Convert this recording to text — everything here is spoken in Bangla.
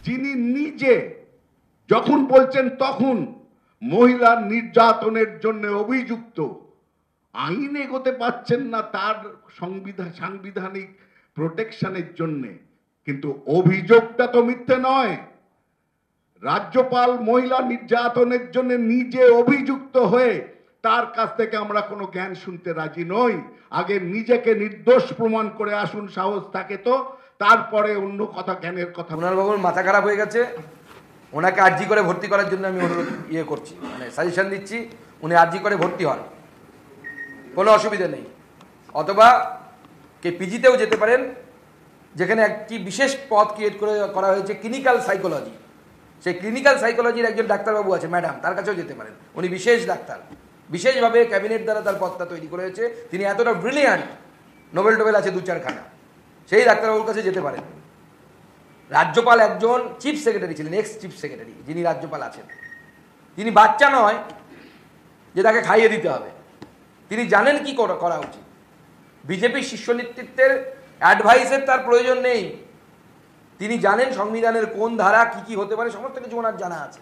যিনি নিজে যখন বলছেন তখন মহিলার নির্যাতনের জন্য অভিযুক্ত, আইন এগোতে পারছেন না তার সাংবিধানিক প্রোটেকশনের জন্যে, কিন্তু অভিযোগটা তো মিথ্যে নয়। রাজ্যপাল মহিলা নির্যাতনের জন্য নিজে অভিযুক্ত হয়ে তার কাছ থেকে আমরা কোনো জ্ঞান শুনতে রাজি নই। আগে নিজেকে নির্দোষ প্রমাণ করে আসুন, সাহস থাকে তো, তারপরে অন্য কথা, জ্ঞানের কথা। কুণাল বাবুর মাথা খারাপ হয়ে গেছে, ওনাকে আরজি করে ভর্তি করার জন্য আমি অনুরোধ করছি, মানে সাজেশন দিচ্ছি, উনি আরজি করে ভর্তি হন, কোনো অসুবিধা নেই। অথবা কে পিজিতেও যেতে পারেন, যেখানে একটি বিশেষ পদ ক্রিয়েট করা হয়েছে ক্লিনিক্যাল সাইকোলজি। সেই ক্লিনিক্যাল সাইকোলজির একজন ডাক্তারবাবু আছে, ম্যাডাম, তার কাছেও যেতে পারেন। উনি বিশেষ ডাক্তার, বিশেষভাবে ক্যাবিনেট দ্বারা তার পদটা তৈরি করা হয়েছে। তিনি এতটা ব্রিলিয়ান্ট, নোবেল টোবেল আছে 2-4খানা, সেই ডাক্তারবাবুর কাছে যেতে পারেন। রাজ্যপাল একজন চিফ সেক্রেটারি ছিলেন, এক্স চিফ সেক্রেটারি, যিনি রাজ্যপাল আছেন। তিনি বাচ্চা নয় যে তাকে খাইয়ে দিতে হবে, তিনি জানেন কি করা উচিত। বিজেপির শীর্ষ নেতৃত্বের অ্যাডভাইসের তার প্রয়োজন নেই, তিনি জানেন সংবিধানের কোন ধারা কি কি হতে পারে, সমস্ত কিছু ওনার জানা আছে।